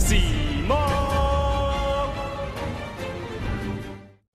Aleximo!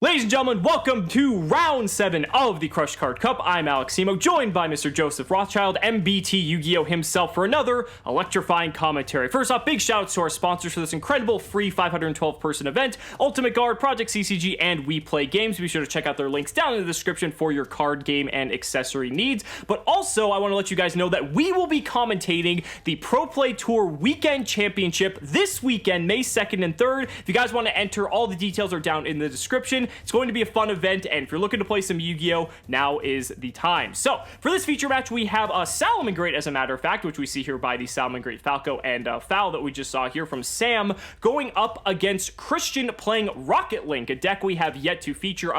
Ladies and gentlemen, welcome to Round 7 of the Crush Card Cup. I'm Aleximo, joined by Mr. Joseph Rothschild, MBT Yu-Gi-Oh! Himself, for another electrifying commentary. First off, big shout-outs to our sponsors for this incredible free 512-person event, Ultimate Guard, Project CCG, and We Play Games. Be sure to check out their links down in the description for your card game and accessory needs. But also, I want to let you guys know that we will be commentating the Pro Play Tour Weekend Championship this weekend, May 2nd and 3rd. If you guys want to enter, all the details are down in the description. It's going to be a fun event, and if you're looking to play some Yu-Gi-Oh!, now is the time. So, for this feature match, we have a Salamangreat, as a matter of fact, which we see here by the Salamangreat Falco and Foul that we just saw here from Sam, going up against Christian playing Rokket Link, a deck we have yet to feature.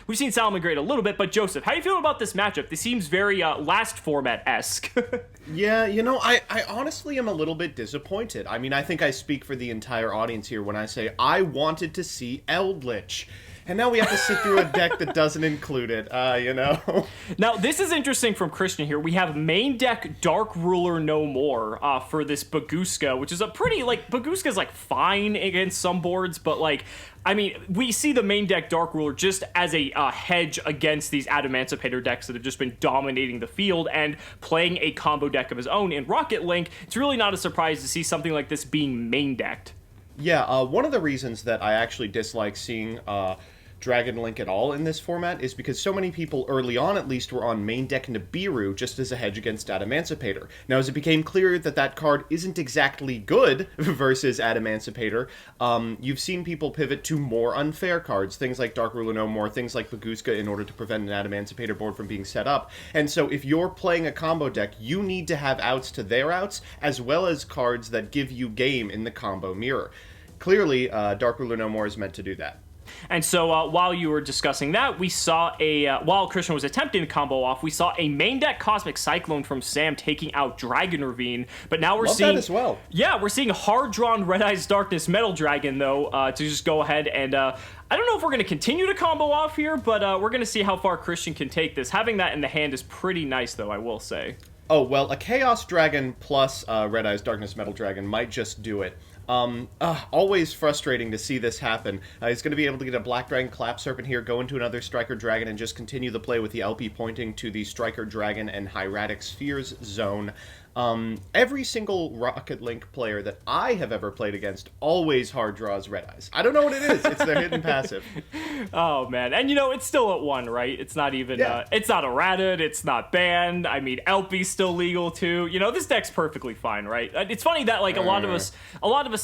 We've seen Salamangreat a little bit, but Joseph, how do you feel about this matchup? This seems very last format-esque. Yeah, you know, I honestly am a little bit disappointed. I mean, I think I speak for the entire audience here when I say I wanted to see Eldritch. And now we have to sit through a deck that doesn't include it, you know? Now, this is interesting from Christian here. We have main deck Dark Ruler No More for this Baguska, which is a pretty, like, Baguska's, like, fine against some boards, but, like, I mean, we see the main deck Dark Ruler just as a hedge against these Adamancipator decks that have just been dominating the field and playing a combo deck of his own. In Rokket Link, it's really not a surprise to see something like this being main decked. Yeah, one of the reasons that I actually dislike seeing Dragon Link at all in this format is because so many people early on at least were on main deck Nibiru just as a hedge against Adamancipator. Now as it became clear that that card isn't exactly good versus Adamancipator, you've seen people pivot to more unfair cards, things like Dark Ruler No More, things like Baguska, in order to prevent an Adamancipator board from being set up. And so if you're playing a combo deck, you need to have outs to their outs, as well as cards that give you game in the combo mirror. Clearly, Dark Ruler No More is meant to do that. And so while you were discussing that, we saw while Christian was attempting to combo off, we saw a main deck Cosmic Cyclone from Sam taking out Dragon Ravine. But now we're seeing that as well. Yeah, we're seeing hard drawn Red Eyes Darkness Metal Dragon though to just go ahead and I don't know if we're going to continue to combo off here, but we're going to see how far Christian can take this. Having that in the hand is pretty nice though, I will say. Oh, well, a Chaos Dragon plus Red Eyes Darkness Metal Dragon might just do it. Always frustrating to see this happen. He's going to be able to get a Black Dragon Clap Serpent here, go into another Striker Dragon, and just continue the play with the LP pointing to the Striker Dragon and Hieratic Spheres zone. Every single Rokket Link player that I have ever played against always hard draws Red Eyes. I don't know what it is. It's their hidden passive. Oh, man. And, you know, it's still at 1, right? It's not even, it's not errated. It's not banned. I mean, LP's still legal, too. You know, this deck's perfectly fine, right? It's funny that, like, a lot of us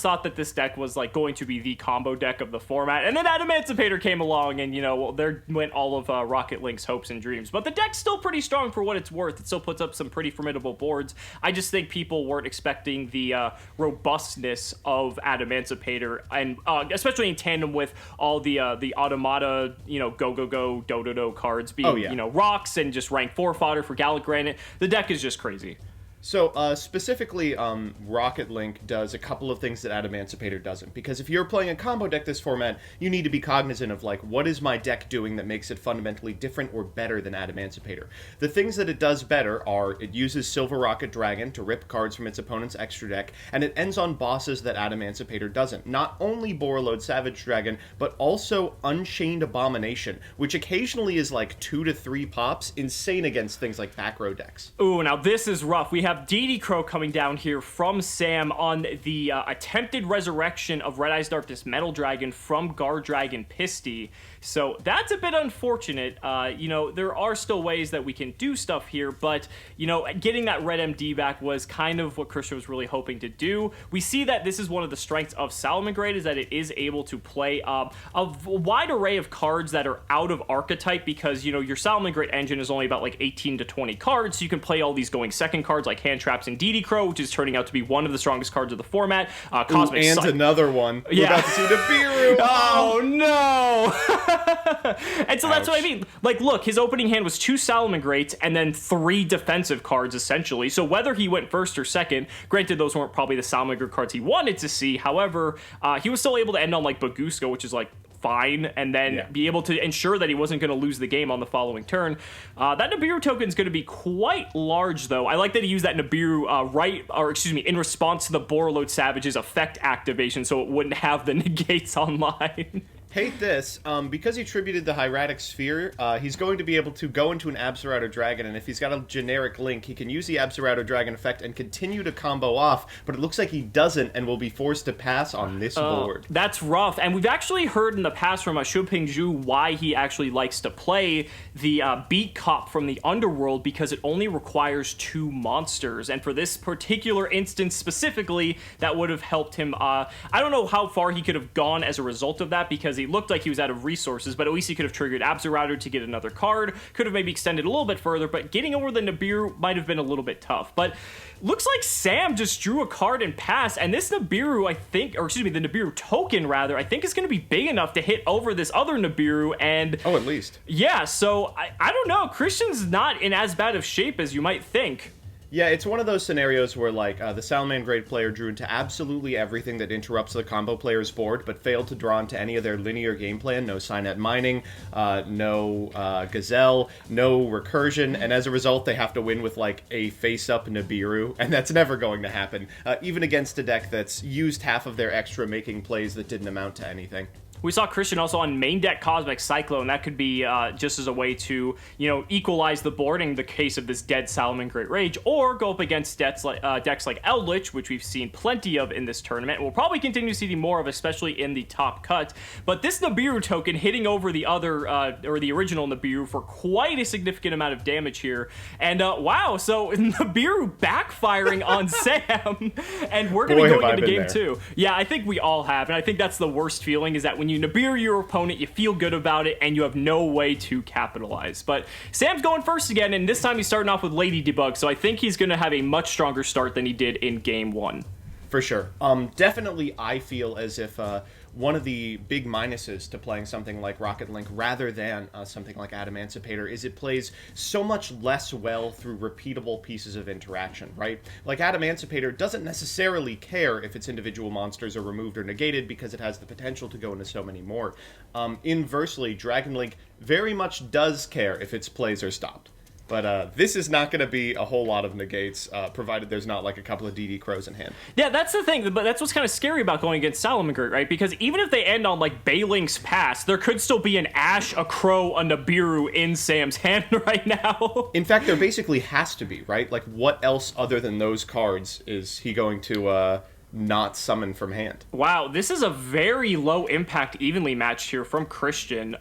thought that this deck was, like, going to be the combo deck of the format. And then Adamancipator came along and, you know, well, there went all of Rokket Link's hopes and dreams. But the deck's still pretty strong for what it's worth. It still puts up some pretty formidable boards. I just think people weren't expecting the robustness of Adamancipator, and especially in tandem with all the Automata, you know, go do cards being, you know, rocks and just rank 4 fodder for Gallic Granite. The deck is just crazy. So, specifically, Rokket Link does a couple of things that Adamancipator doesn't. Because if you're playing a combo deck this format, you need to be cognizant of, like, what is my deck doing that makes it fundamentally different or better than Adamancipator? The things that it does better are it uses Silver Rokket Dragon to rip cards from its opponent's extra deck, and it ends on bosses that Adamancipator doesn't. Not only Borreload Savage Dragon, but also Unchained Abomination, which occasionally is like 2 to 3 pops, insane against things like back row decks. Ooh, now this is rough. We have DD Crow coming down here from Sam on the attempted resurrection of Red Eyes Darkness Metal Dragon from Guard Dragon Pisty. So that's a bit unfortunate. You know, there are still ways that we can do stuff here, but, you know, getting that red MD back was kind of what Christian was really hoping to do. We see that this is one of the strengths of Salamangreat, is that it is able to play a wide array of cards that are out of archetype, because, you know, your Salamangreat engine is only about like 18 to 20 cards, so you can play all these going second cards like Hand Traps and DD Crow, which is turning out to be one of the strongest cards of the format. Cosmic and another one. Yeah. We're about to see Nibiru. Oh, no! And so that's what I mean. Like, look, his opening hand was 2 Salamangreats and then 3 defensive cards, essentially. So whether he went first or second, granted, those weren't probably the Salamangreat cards he wanted to see. However, he was still able to end on, like, Baguska, which is, like, fine and then be able to ensure that he wasn't going to lose the game on the following turn. That Nibiru token is going to be quite large, though. I like that he used that Nibiru in response to the Borreload Savage's effect activation, so it wouldn't have the negates online. Hate this. Because he tributed the Hieratic Sphere, he's going to be able to go into an Absorauto Dragon, and if he's got a generic Link, he can use the Absorauto Dragon effect and continue to combo off, but it looks like he doesn't and will be forced to pass on this board. That's rough, and we've actually heard in the past from Shuping Zhu why he actually likes to play the Beat Cop from the Underworld, because it only requires 2 monsters, and for this particular instance specifically, that would have helped him. I don't know how far he could have gone as a result of that, because he looked like he was out of resources, but at least he could have triggered Absorauto to get another card, could have maybe extended a little bit further, but getting over the Nibiru might have been a little bit tough. But looks like Sam just drew a card and passed, and this Nibiru, the Nibiru token, rather, I think is going to be big enough to hit over this other Nibiru, and... Oh, at least. Yeah, so I don't know, Christian's not in as bad of shape as you might think. Yeah, it's one of those scenarios where, like, the Salamangreat player drew into absolutely everything that interrupts the combo player's board, but failed to draw into any of their linear game plan. No Cynet Mining, no Gazelle, no Recursion, and as a result, they have to win with, like, a face-up Nibiru, and that's never going to happen, even against a deck that's used half of their extra making plays that didn't amount to anything. We saw Christian also on main deck Cosmic Cyclone. That could be just as a way to, equalize the board in the case of this dead Salamangreat Rage, or go up against decks like Eldritch, which we've seen plenty of in this tournament. We'll probably continue to see more of, especially in the top cut. But this Nibiru token hitting over the other, or the original Nibiru for quite a significant amount of damage here. And wow, so Nibiru backfiring on Sam, and we're going to be going into game 2. Yeah, I think we all have, and I think that's the worst feeling, is that when you Nibiru your opponent, you feel good about it, and you have no way to capitalize. But Sam's going first again, and this time he's starting off with Lady Debug, so I think he's going to have a much stronger start than he did in game 1. For sure. Definitely I feel as if one of the big minuses to playing something like Rokket Link rather than something like Adamancipator is it plays so much less well through repeatable pieces of interaction, right? Like Adamancipator doesn't necessarily care if its individual monsters are removed or negated because it has the potential to go into so many more. Inversely, Dragon Link very much does care if its plays are stopped. But this is not going to be a whole lot of negates, provided there's not, like, a couple of DD Crows in hand. Yeah, that's the thing, but that's what's kind of scary about going against Salamangreat, right? Because even if they end on, like, Balink's Pass, there could still be an Ash, a Crow, a Nibiru in Sam's hand right now. In fact, there basically has to be, right? Like, what else other than those cards is he going to not summon from hand? Wow, this is a very low impact evenly matched here from Christian.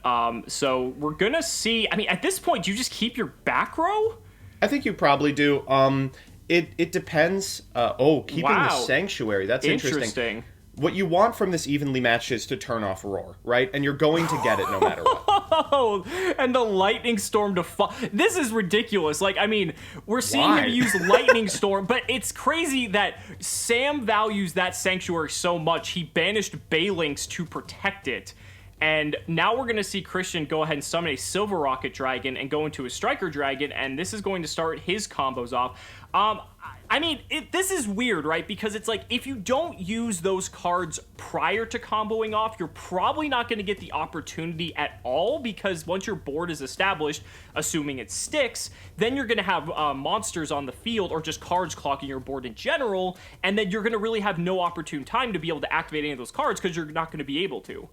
So we're gonna see. I mean, at this point, do you just keep your back row? I think you probably do. It depends. Keeping the Sanctuary. That's interesting. What you want from this evenly match is to turn off Roar, right? And you're going to get it no matter what. Oh, and the Lightning Storm to fall. This is ridiculous. Like, I mean, we're seeing him use Lightning Storm, but it's crazy that Sam values that Sanctuary so much, he banished Balinks to protect it. And now we're going to see Christian go ahead and summon a Silver Rokket Dragon and go into a Striker Dragon, and this is going to start his combos off. I mean, this is weird, right? Because it's like, if you don't use those cards prior to comboing off, you're probably not going to get the opportunity at all, because once your board is established, assuming it sticks, then you're going to have monsters on the field, or just cards clogging your board in general, and then you're going to really have no opportune time to be able to activate any of those cards, because you're not going to be able to.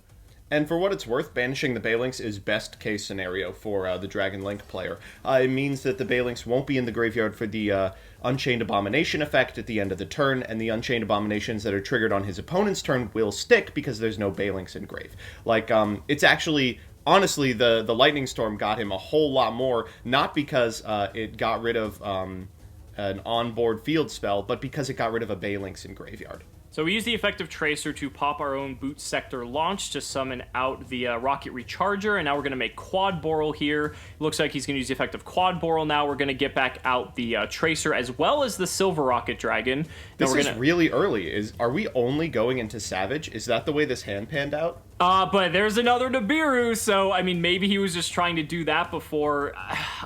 And for what it's worth, banishing the Balinks is best case scenario for the Dragon Link player. It means that the Balinks won't be in the graveyard for the Unchained Abomination effect at the end of the turn, and the Unchained Abominations that are triggered on his opponent's turn will stick because there's no Balinks in grave. Like, it's actually... Honestly, the Lightning Storm got him a whole lot more, not because it got rid of an onboard field spell, but because it got rid of a Balinks in graveyard. So we use the effect of Tracer to pop our own Boot Sector launch to summon out the Rocket Recharger, and now we're going to make Quad Boral here. Looks like he's going to use the effect of Quad Boral now. We're going to get back out the Tracer as well as the Silver Rokket Dragon. This is really early. Are we only going into Savage? Is that the way this hand panned out? But there's another Nibiru, so, I mean, maybe he was just trying to do that before.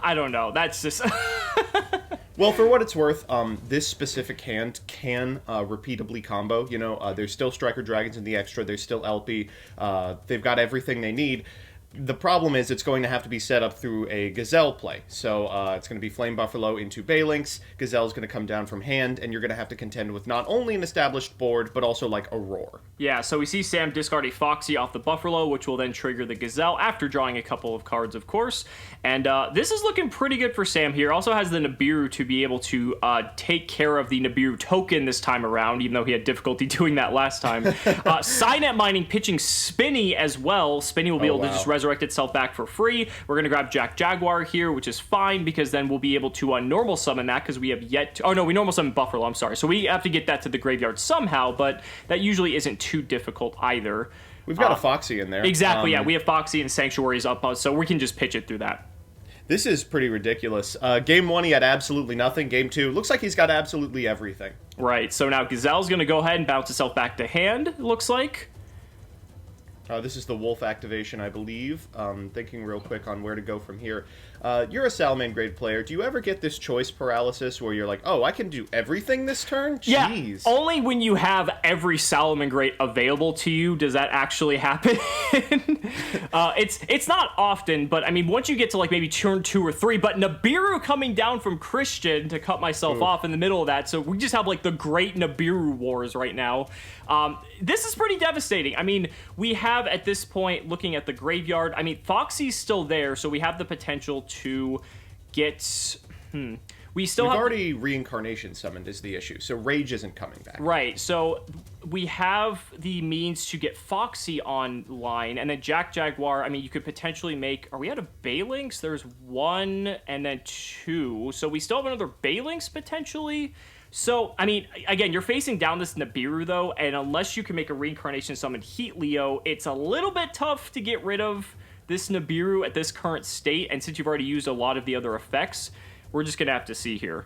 I don't know. That's just... Well, for what it's worth, this specific hand can repeatably combo. There's still Striker Dragons in the extra. There's still LP. They've got everything they need. The problem is it's going to have to be set up through a Gazelle play. So it's going to be Flame Buffalo into Balinks. Gazelle's going to come down from hand, and you're going to have to contend with not only an established board, but also like a Roar. Yeah, so we see Sam discard a Foxy off the Buffalo, which will then trigger the Gazelle after drawing a couple of cards, of course. And this is looking pretty good for Sam here. Also has the Nibiru to be able to take care of the Nibiru token this time around, even though he had difficulty doing that last time. Cynet Mining pitching Spinny as well. Spinny will be able to just resurrect itself back for free. We're going to grab Jack Jaguar here, which is fine, because then we'll be able to normal summon that, because we have yet to... Oh, no, we normal summon Buffalo, I'm sorry. So we have to get that to the graveyard somehow, but that usually isn't too difficult either. We've got a Foxy in there. Exactly, yeah. We have Foxy and Sanctuaries up, so we can just pitch it through that. This is pretty ridiculous. Game 1, he had absolutely nothing. Game 2, looks like he's got absolutely everything. Right, so now Gazelle's going to go ahead and bounce itself back to hand, it looks like. This is the Wolf activation, I believe. Thinking real quick on where to go from here. You're a Salamangreat player. Do you ever get this choice paralysis where you're like, oh, I can do everything this turn? Jeez. Yeah, only when you have every Salamangreat available to you does that actually happen. It's not often, but I mean, once you get to like maybe turn 2 or 3, but Nibiru coming down from Christian to cut myself off in the middle of that, so we just have like the great Nibiru wars right now. This is pretty devastating. I mean, we have at this point, looking at the graveyard, I mean, Foxy's still there, so we have the potential to get... We've already reincarnation summoned is the issue, so Rage isn't coming back. Right, so we have the means to get Foxy online, and then Jack Jaguar, I mean, you could potentially make... Are we out of Balinks? There's 1 and then 2, so we still have another Balinks potentially. So, I mean, again, you're facing down this Nibiru, though, and unless you can make a reincarnation summon Heat Leo, it's a little bit tough to get rid of this Nibiru at this current state, and since you've already used a lot of the other effects, we're just going to have to see here.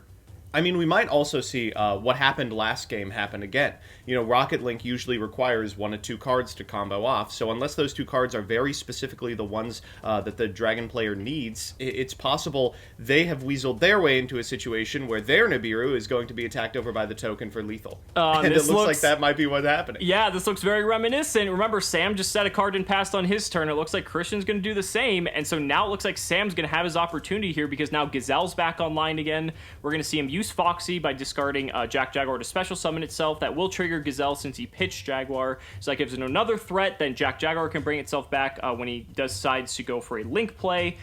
I mean, we might also see what happened last game happen again. Rokket Link usually requires 1 of 2 cards to combo off, so unless those 2 cards are very specifically the ones that the Dragon player needs, it's possible they have weaseled their way into a situation where their Nibiru is going to be attacked over by the token for lethal. And it looks like that might be what's happening. Yeah, this looks very reminiscent. Remember, Sam just set a card and passed on his turn. It looks like Christian's going to do the same, and so now it looks like Sam's going to have his opportunity here because now Gazelle's back online again. We're going to see him use Foxy by discarding Jack Jaguar to special summon itself. That will trigger Gazelle since he pitched Jaguar, so that gives him another threat. Then Jack Jaguar can bring itself back when he decides to go for a Link play.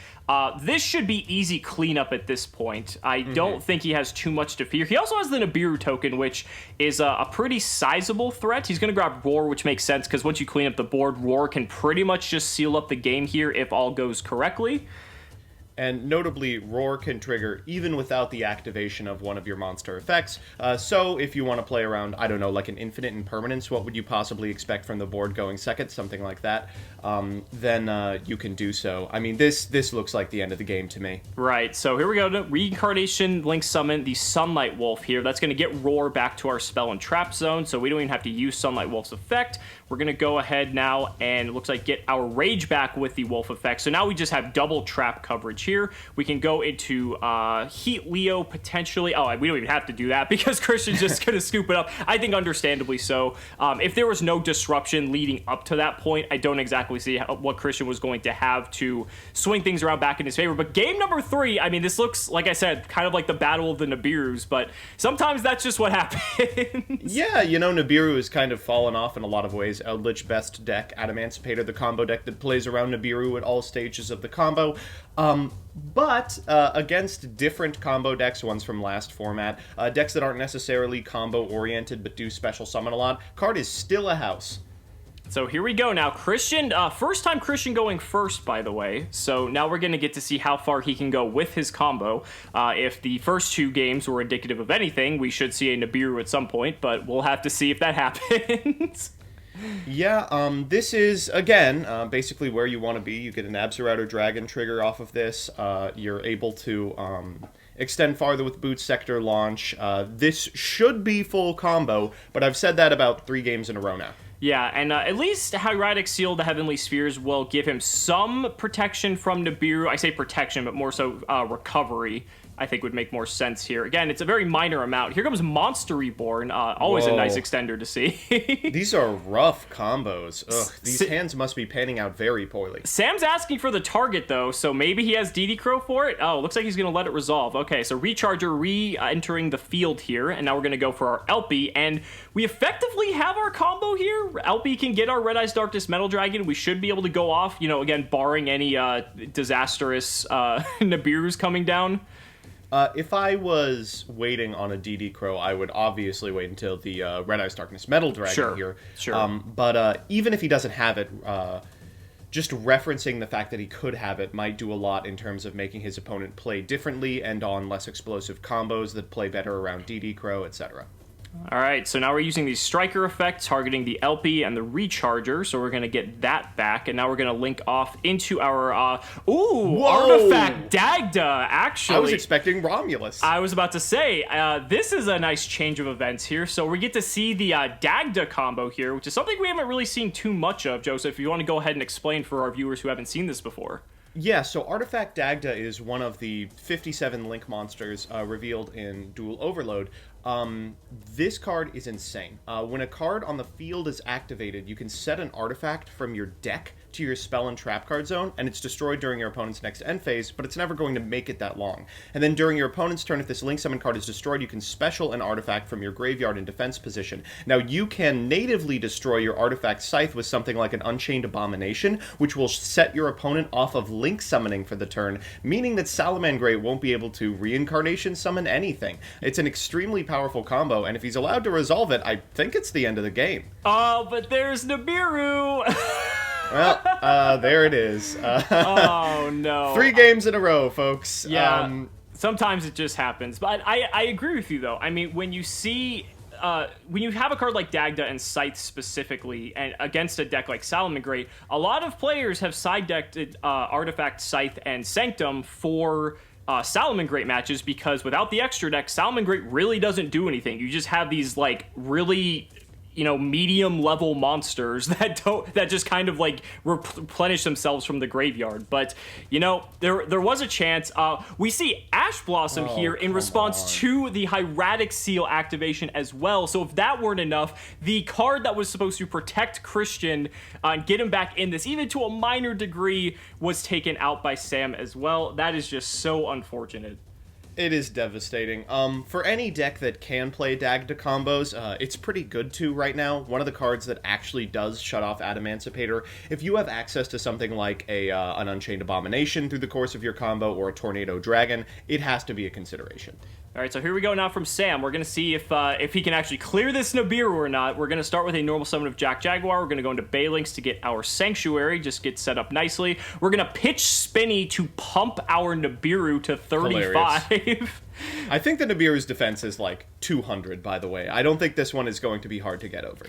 This should be easy cleanup at this point. I don't think he has too much to fear. He also has the Nibiru token, which is a pretty sizable threat. He's going to grab Roar, which makes sense because once you clean up the board, Roar can pretty much just seal up the game here if all goes correctly. And notably, Roar can trigger even without the activation of one of your monster effects. So if you want to play around, I don't know, like an Infinite Impermanence, what would you possibly expect from the board going second? Something like that. Then you can do so. I mean, this looks like the end of the game to me. Right, so here we go to Reincarnation Link summon the Sunlight Wolf here. That's going to get Roar back to our spell and trap zone, so we don't even have to use Sunlight Wolf's effect. We're going to go ahead now and it looks like get our Rage back with the Wolf effect. So now we just have double trap coverage here. We can go into Heat Leo potentially. Oh, we don't even have to do that because Christian's just going to scoop it up. I think understandably so. If there was no disruption leading up to that point, I don't exactly see what Christian was going to have to swing things around back in his favor. But game number 3, I mean, this looks, like I said, kind of like the Battle of the Nibirus, but sometimes that's just what happens. Yeah, Nibiru has kind of fallen off in a lot of ways. Eldritch best deck, Adamancipator, the combo deck that plays around Nibiru at all stages of the combo. But against different combo decks, ones from last format, decks that aren't necessarily combo-oriented but do special summon a lot, card is still a house. So here we go now. Christian, first time Christian going first, by the way. So now we're going to get to see how far he can go with his combo. If the first 2 games were indicative of anything, we should see a Nibiru at some point, but we'll have to see if that happens. Yeah, this is, again, basically where you want to be. You get an Absolute Dragon trigger off of this. You're able to extend farther with Boot Sector launch. This should be full combo, but I've said that about 3 games in a row now. Yeah, and at least Hieratic Seal, the Heavenly Spheres, will give him some protection from Nibiru. I say protection, but more so recovery. I think would make more sense here. Again, it's a very minor amount. Here comes Monster Reborn. Always Whoa. a nice extender to see. These are rough combos. Ugh, these hands must be panning out very poorly. Sam's asking for the target, though, so maybe he has DD Crow for it? Oh, looks like he's going to let it resolve. Okay, so Recharger re-entering the field here, and now we're going to go for our LP, and we effectively have our combo here. LP can get our Red Eyes Darkness Metal Dragon. We should be able to go off, again, barring any disastrous Nibiru's coming down. If I was waiting on a DD Crow, I would obviously wait until the Red Eyes Darkness Metal Dragon here. Sure. But even if he doesn't have it, just referencing the fact that he could have it might do a lot in terms of making his opponent play differently and on less explosive combos that play better around DD Crow, etc. All right, so now we're using the Striker effect, targeting the LP and the Recharger, so we're going to get that back, and now we're going to link off into our, Artifact Dagda, actually. I was expecting Romulus. I was about to say, this is a nice change of events here, so we get to see the Dagda combo here, which is something we haven't really seen too much of. Joseph, if you want to go ahead and explain for our viewers who haven't seen this before. Yeah, so Artifact Dagda is one of the 57 Link monsters revealed in Duel Overload. This card is insane. When a card on the field is activated, you can set an artifact from your deck to your spell and trap card zone, and it's destroyed during your opponent's next end phase, but it's never going to make it that long. And then during your opponent's turn, if this Link Summon card is destroyed, you can special an artifact from your graveyard in defense position. Now, you can natively destroy your artifact Scythe with something like an Unchained Abomination, which will set your opponent off of Link Summoning for the turn, meaning that Salamangreat won't be able to Reincarnation Summon anything. It's an extremely powerful combo, and if he's allowed to resolve it, I think it's the end of the game. Oh, but there's Nibiru! Well, there it is. Oh, no. 3 games in a row, folks. Yeah, sometimes it just happens. But I agree with you, though. I mean, when you see... when you have a card like Dagda and Scythe specifically, and against a deck like Salamangreat, a lot of players have side-decked Artifact, Scythe, and Sanctum for... Salamangreat matches, because without the extra deck, Salamangreat really doesn't do anything. You just have these, like, really... medium level monsters that just kind of like replenish themselves from the graveyard. But there was a chance. We see Ash Blossom here in response to the Hieratic Seal activation as well. So if that weren't enough, the card that was supposed to protect Christian and get him back in this, even to a minor degree, was taken out by Sam as well. That is just so unfortunate. It is devastating. For any deck that can play Dagda combos, it's pretty good too right now. One of the cards that actually does shut off Adamancipator, if you have access to something like an Unchained Abomination through the course of your combo or a Tornado Dragon, it has to be a consideration. All right, so here we go now from Sam. We're going to see if he can actually clear this Nibiru or not. We're going to start with a normal summon of Jack Jaguar. We're going to go into Balinks to get our Sanctuary, just get set up nicely. We're going to pitch Spinny to pump our Nibiru to 35. I think the Nibiru's defense is like 200, by the way. I don't think this one is going to be hard to get over.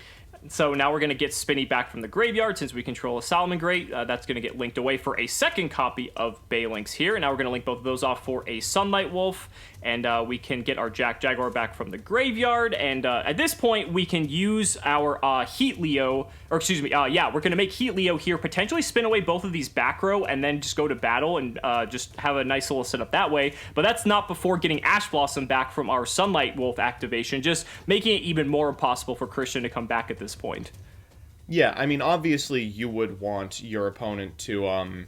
So now we're going to get Spinny back from the graveyard since we control a Salamangreat. That's going to get linked away for a second copy of Balinks here. And now we're going to link both of those off for a Sunlight Wolf. And we can get our Jack Jaguar back from the graveyard. And at this point, we can use our Heat Leo. Or excuse me, we're going to make Heat Leo here. Potentially spin away both of these back row and then just go to battle and just have a nice little setup that way. But that's not before getting Ash Blossom back from our Sunlight Wolf activation. Just making it even more impossible for Christian to come back at this point. Yeah, I mean, obviously you would want your opponent to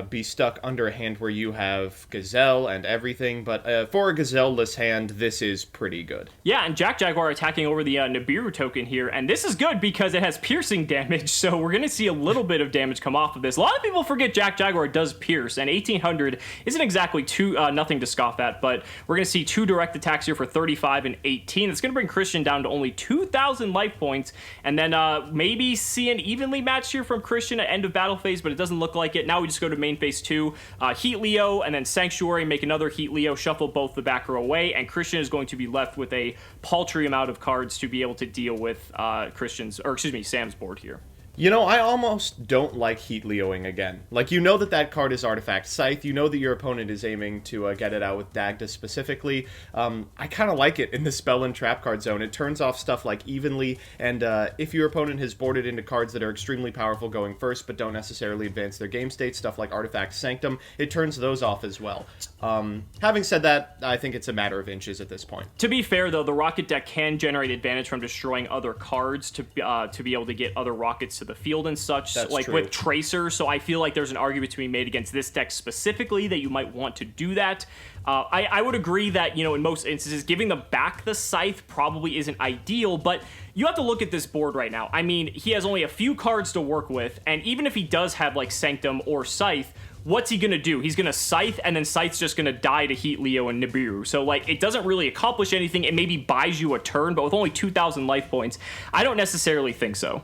be stuck under a hand where you have Gazelle and everything, but for a Gazelle-less hand, this is pretty good. Yeah, and Jack Jaguar attacking over the Nibiru token here, and this is good because it has piercing damage, so we're going to see a little bit of damage come off of this. A lot of people forget Jack Jaguar does pierce, and 1800 isn't exactly nothing to scoff at, but we're going to see 2 direct attacks here for 35 and 18. It's going to bring Christian down to only 2,000 life points, and then maybe see an evenly matched here from Christian at end of battle phase, but it doesn't look like it. Now we just go to main phase 2, Heat Leo, and then Sanctuary, make another Heat Leo, shuffle both the back row away, and Christian is going to be left with a paltry amount of cards to be able to deal with Sam's board here. You know, I almost don't like Heat Leoing again. Like, you know that card is Artifact Scythe. You know that your opponent is aiming to get it out with Dagda specifically. I kind of like it in the Spell and Trap card zone. It turns off stuff like Evenly, and if your opponent has boarded into cards that are extremely powerful going first but don't necessarily advance their game state, stuff like Artifact Sanctum, it turns those off as well. Having said that, I think it's a matter of inches at this point. To be fair, though, the Rokket deck can generate advantage from destroying other cards to be able to get other Rockets to the field and such. That's like true. with Tracer, so I feel like there's an argument to be made against this deck specifically that you might want to do that. I would agree that, in most instances, giving them back the Scythe probably isn't ideal, but you have to look at this board right now. I mean, he has only a few cards to work with, and even if he does have, like, Sanctum or Scythe, what's he going to do? He's going to Scythe, and then Scythe's just going to die to Heat Leo and Nibiru. So, like, it doesn't really accomplish anything. It maybe buys you a turn, but with only 2,000 life points, I don't necessarily think so.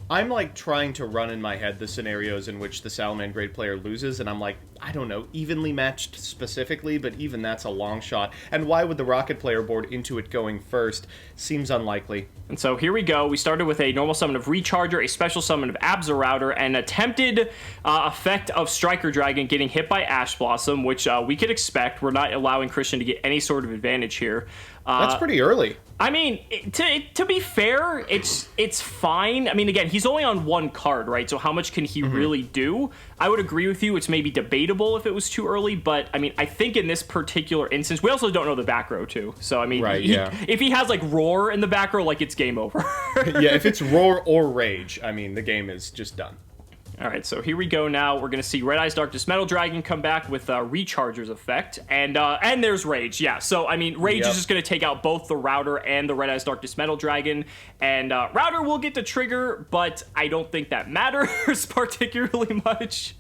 I'm, like, trying to run in my head the scenarios in which the Salamangreat player loses, and I'm like, I don't know, evenly matched specifically, but even that's a long shot. And why would the Rokket player board into it going first? Seems unlikely. And so here we go. We started with a normal summon of Recharger, a special summon of Absorouter, and attempted effect of Striker Dragon getting hit by Ash Blossom, which we could expect. We're not allowing Christian to get any sort of advantage here. That's pretty early. I mean, to be fair, it's fine. I mean, again, he's only on one card, right? So how much can he really do? I would agree with you. It's maybe debatable if it was too early, but I mean, I think in this particular instance, we also don't know the back row too. So I mean, right, if he has like Roar in the back row, like it's game over. Yeah, if it's Roar or Rage, I mean, the game is just done. All right, so here we go now. We're going to see Red Eyes Darkness Metal Dragon come back with Recharger's effect. And there's Rage, yeah. So, I mean, Rage is just going to take out both the Router and the Red Eyes Darkness Metal Dragon. And Router will get to trigger, but I don't think that matters particularly much.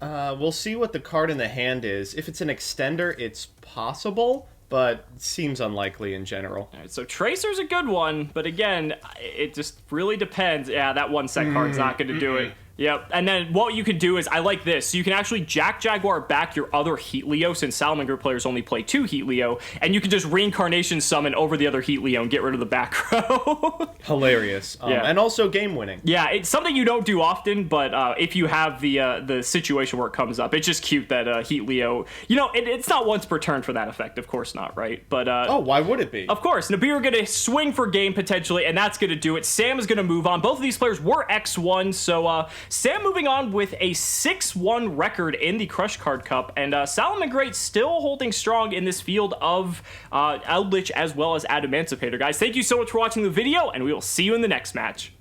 We'll see what the card in the hand is. If it's an extender, it's possible, but seems unlikely in general. All right, so Tracer's a good one, but again, it just really depends. Yeah, that one set card's not going to do it. Yep, and then what you can do is, I like this, so you can actually Jack Jaguar back your other Heat Leo, since Salamangreat players only play 2 Heat Leo, and you can just Reincarnation summon over the other Heat Leo and get rid of the back row. Hilarious. Yeah. And also game winning. Yeah, it's something you don't do often, but if you have the situation where it comes up, it's just cute that Heat Leo, it's not once per turn for that effect, of course not, right? But oh, why would it be? Of course, Nibiru going to swing for game potentially, and that's going to do it. Sam is going to move on. Both of these players were X1, so Sam moving on with a 6-1 record in the Crush Card Cup, and Salamangreat still holding strong in this field of Eldritch as well as Adamancipator. Guys, thank you so much for watching the video, and we will see you in the next match.